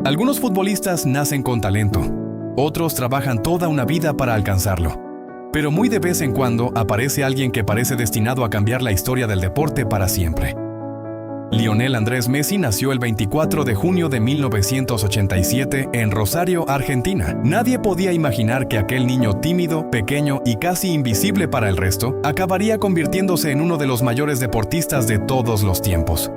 Algunos futbolistas nacen con talento, otros trabajan toda una vida para alcanzarlo. Pero muy de vez en cuando aparece alguien que parece destinado a cambiar la historia del deporte para siempre. Lionel Andrés Messi nació el 24 de junio de 1987 en Rosario, Argentina. Nadie podía imaginar que aquel niño tímido, pequeño y casi invisible para el resto, acabaría convirtiéndose en uno de los mayores deportistas de todos los tiempos.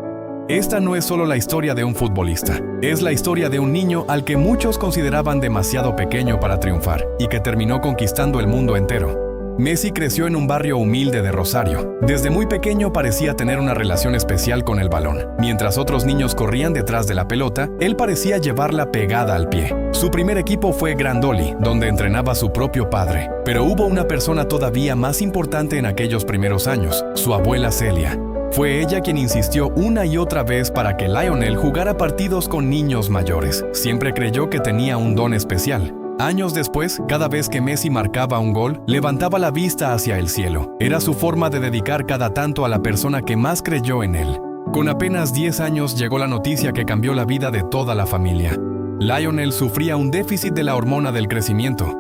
Esta no es solo la historia de un futbolista, es la historia de un niño al que muchos consideraban demasiado pequeño para triunfar y que terminó conquistando el mundo entero. Messi creció en un barrio humilde de Rosario. Desde muy pequeño parecía tener una relación especial con el balón. Mientras otros niños corrían detrás de la pelota, él parecía llevarla pegada al pie. Su primer equipo fue Grandoli, donde entrenaba su propio padre. Pero hubo una persona todavía más importante en aquellos primeros años, su abuela Celia. Fue ella quien insistió una y otra vez para que Lionel jugara partidos con niños mayores. Siempre creyó que tenía un don especial. Años después, cada vez que Messi marcaba un gol, levantaba la vista hacia el cielo. Era su forma de dedicar cada tanto a la persona que más creyó en él. Con apenas 10 años llegó la noticia que cambió la vida de toda la familia. Lionel sufría un déficit de la hormona del crecimiento.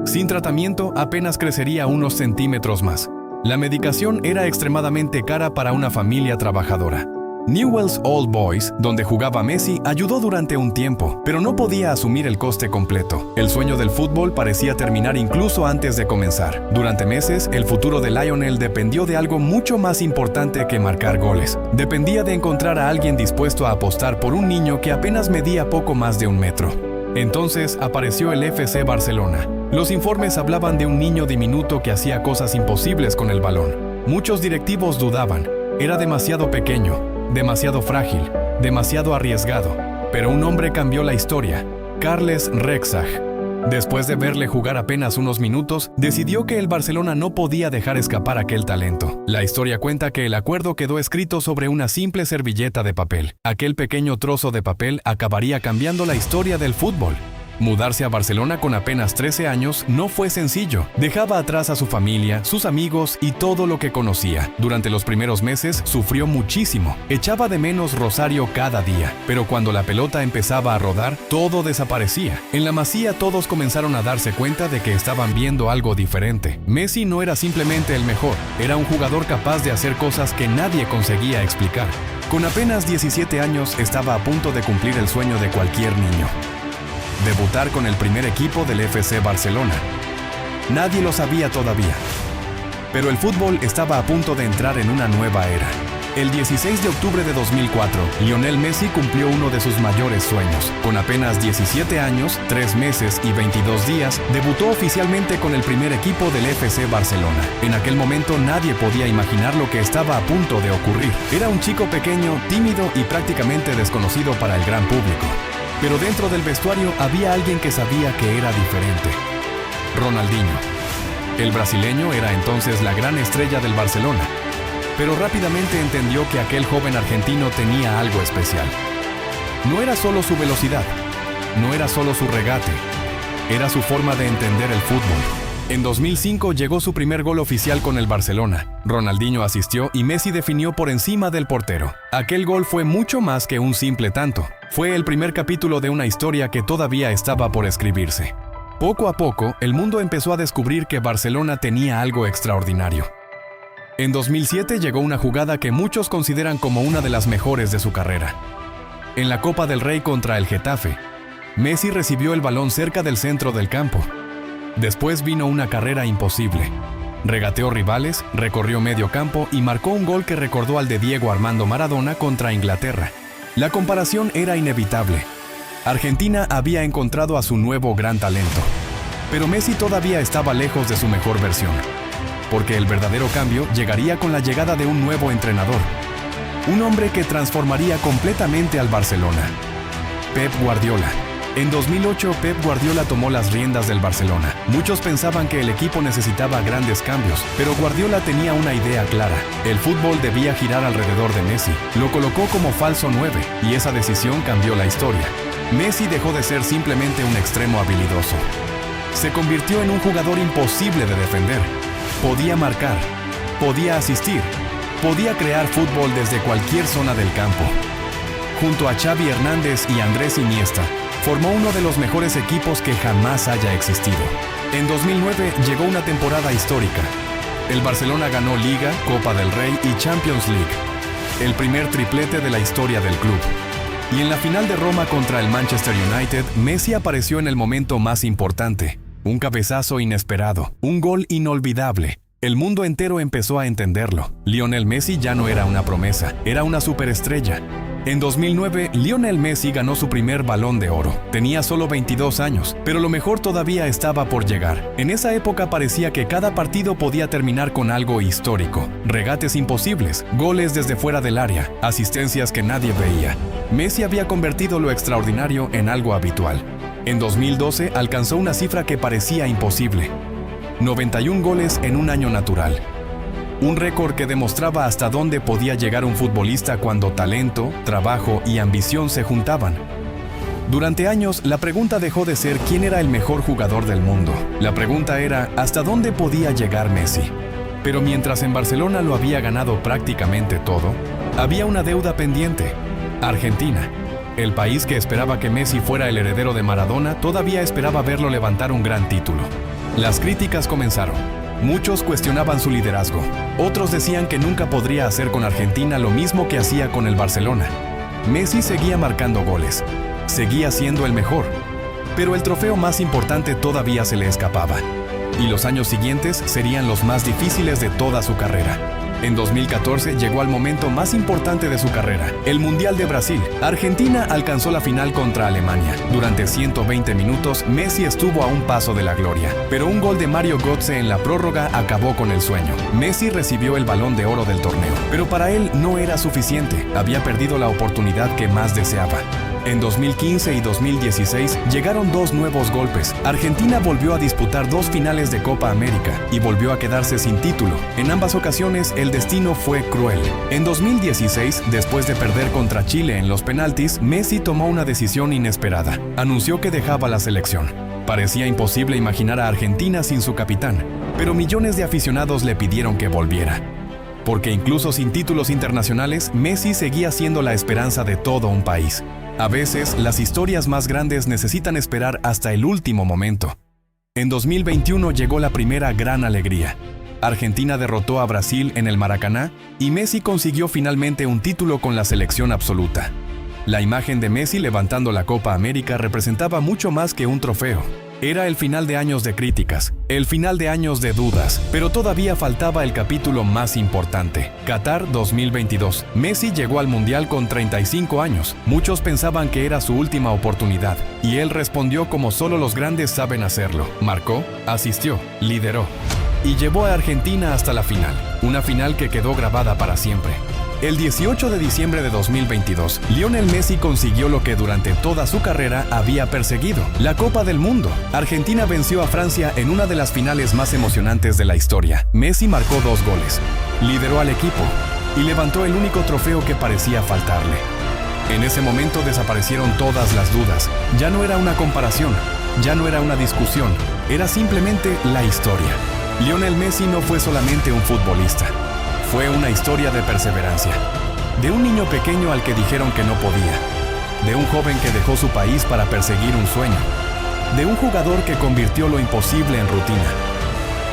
Sin tratamiento, apenas crecería unos centímetros más. La medicación era extremadamente cara para una familia trabajadora. Newell's Old Boys, donde jugaba Messi, ayudó durante un tiempo, pero no podía asumir el coste completo. El sueño del fútbol parecía terminar incluso antes de comenzar. Durante meses, el futuro de Lionel dependió de algo mucho más importante que marcar goles. Dependía de encontrar a alguien dispuesto a apostar por un niño que apenas medía poco más de 1 metro. Entonces apareció el FC Barcelona. Los informes hablaban de un niño diminuto que hacía cosas imposibles con el balón. Muchos directivos dudaban. Era demasiado pequeño, demasiado frágil, demasiado arriesgado. Pero un hombre cambió la historia, Carles Rexach. Después de verle jugar apenas unos minutos, decidió que el Barcelona no podía dejar escapar aquel talento. La historia cuenta que el acuerdo quedó escrito sobre una simple servilleta de papel. Aquel pequeño trozo de papel acabaría cambiando la historia del fútbol. Mudarse a Barcelona con apenas 13 años no fue sencillo. Dejaba atrás a su familia, sus amigos y todo lo que conocía. Durante los primeros meses sufrió muchísimo. Echaba de menos Rosario cada día. Pero cuando la pelota empezaba a rodar, todo desaparecía. En la Masía todos comenzaron a darse cuenta de que estaban viendo algo diferente. Messi no era simplemente el mejor. Era un jugador capaz de hacer cosas que nadie conseguía explicar. Con apenas 17 años estaba a punto de cumplir el sueño de cualquier niño: debutar con el primer equipo del FC Barcelona. Nadie lo sabía todavía, pero el fútbol estaba a punto de entrar en una nueva era. El 16 de octubre de 2004, Lionel Messi cumplió uno de sus mayores sueños. Con apenas 17 años, 3 meses y 22 días, debutó oficialmente con el primer equipo del FC Barcelona. En aquel momento nadie podía imaginar lo que estaba a punto de ocurrir. Era un chico pequeño, tímido y prácticamente desconocido para el gran público. Pero dentro del vestuario había alguien que sabía que era diferente: Ronaldinho. El brasileño era entonces la gran estrella del Barcelona, pero rápidamente entendió que aquel joven argentino tenía algo especial. No era solo su velocidad, no era solo su regate, era su forma de entender el fútbol. En 2005 llegó su primer gol oficial con el Barcelona. Ronaldinho asistió y Messi definió por encima del portero. Aquel gol fue mucho más que un simple tanto. Fue el primer capítulo de una historia que todavía estaba por escribirse. Poco a poco, el mundo empezó a descubrir que Barcelona tenía algo extraordinario. En 2007 llegó una jugada que muchos consideran como una de las mejores de su carrera. En la Copa del Rey contra el Getafe, Messi recibió el balón cerca del centro del campo. Después vino una carrera imposible. Regateó rivales, recorrió medio campo y marcó un gol que recordó al de Diego Armando Maradona contra Inglaterra. La comparación era inevitable. Argentina había encontrado a su nuevo gran talento. Pero Messi todavía estaba lejos de su mejor versión, porque el verdadero cambio llegaría con la llegada de un nuevo entrenador. Un hombre que transformaría completamente al Barcelona: Pep Guardiola. En 2008, Pep Guardiola tomó las riendas del Barcelona. Muchos pensaban que el equipo necesitaba grandes cambios, pero Guardiola tenía una idea clara: el fútbol debía girar alrededor de Messi. Lo colocó como falso 9, y esa decisión cambió la historia. Messi dejó de ser simplemente un extremo habilidoso. Se convirtió en un jugador imposible de defender. Podía marcar, podía asistir, podía crear fútbol desde cualquier zona del campo. Junto a Xavi Hernández y Andrés Iniesta, formó uno de los mejores equipos que jamás haya existido. En 2009 llegó una temporada histórica. El Barcelona ganó Liga, Copa del Rey y Champions League, el primer triplete de la historia del club. Y en la final de Roma contra el Manchester United, Messi apareció en el momento más importante. Un cabezazo inesperado, un gol inolvidable. El mundo entero empezó a entenderlo. Lionel Messi ya no era una promesa, era una superestrella. En 2009, Lionel Messi ganó su primer Balón de Oro. Tenía solo 22 años, pero lo mejor todavía estaba por llegar. En esa época parecía que cada partido podía terminar con algo histórico. Regates imposibles, goles desde fuera del área, asistencias que nadie veía. Messi había convertido lo extraordinario en algo habitual. En 2012 alcanzó una cifra que parecía imposible: 91 goles en un año natural. Un récord que demostraba hasta dónde podía llegar un futbolista cuando talento, trabajo y ambición se juntaban. Durante años, la pregunta dejó de ser quién era el mejor jugador del mundo. La pregunta era hasta dónde podía llegar Messi. Pero mientras en Barcelona lo había ganado prácticamente todo, había una deuda pendiente: Argentina. El país que esperaba que Messi fuera el heredero de Maradona todavía esperaba verlo levantar un gran título. Las críticas comenzaron. Muchos cuestionaban su liderazgo. Otros decían que nunca podría hacer con Argentina lo mismo que hacía con el Barcelona. Messi seguía marcando goles. Seguía siendo el mejor. Pero el trofeo más importante todavía se le escapaba. Y los años siguientes serían los más difíciles de toda su carrera. En 2014 llegó al momento más importante de su carrera, el Mundial de Brasil. Argentina alcanzó la final contra Alemania. Durante 120 minutos, Messi estuvo a un paso de la gloria. Pero un gol de Mario Götze en la prórroga acabó con el sueño. Messi recibió el Balón de Oro del torneo. Pero para él no era suficiente. Había perdido la oportunidad que más deseaba. En 2015 y 2016 llegaron dos nuevos golpes. Argentina volvió a disputar dos finales de Copa América y volvió a quedarse sin título. En ambas ocasiones el destino fue cruel. En 2016, después de perder contra Chile en los penaltis, Messi tomó una decisión inesperada. Anunció que dejaba la selección. Parecía imposible imaginar a Argentina sin su capitán, pero millones de aficionados le pidieron que volviera. Porque incluso sin títulos internacionales, Messi seguía siendo la esperanza de todo un país. A veces, las historias más grandes necesitan esperar hasta el último momento. En 2021 llegó la primera gran alegría. Argentina derrotó a Brasil en el Maracaná y Messi consiguió finalmente un título con la selección absoluta. La imagen de Messi levantando la Copa América representaba mucho más que un trofeo. Era el final de años de críticas, el final de años de dudas, pero todavía faltaba el capítulo más importante. Qatar 2022. Messi llegó al Mundial con 35 años. Muchos pensaban que era su última oportunidad, y él respondió como solo los grandes saben hacerlo. Marcó, asistió, lideró, y llevó a Argentina hasta la final. Una final que quedó grabada para siempre. El 18 de diciembre de 2022, Lionel Messi consiguió lo que durante toda su carrera había perseguido: la Copa del Mundo. Argentina venció a Francia en una de las finales más emocionantes de la historia. Messi marcó 2 goles, lideró al equipo y levantó el único trofeo que parecía faltarle. En ese momento desaparecieron todas las dudas. Ya no era una comparación, ya no era una discusión, era simplemente la historia. Lionel Messi no fue solamente un futbolista. Fue una historia de perseverancia, de un niño pequeño al que dijeron que no podía, de un joven que dejó su país para perseguir un sueño, de un jugador que convirtió lo imposible en rutina.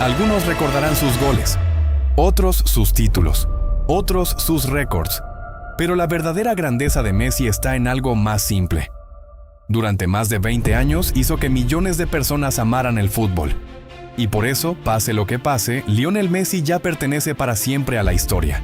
Algunos recordarán sus goles, otros sus títulos, otros sus récords, pero la verdadera grandeza de Messi está en algo más simple. Durante más de 20 años hizo que millones de personas amaran el fútbol. Y por eso, pase lo que pase, Lionel Messi ya pertenece para siempre a la historia.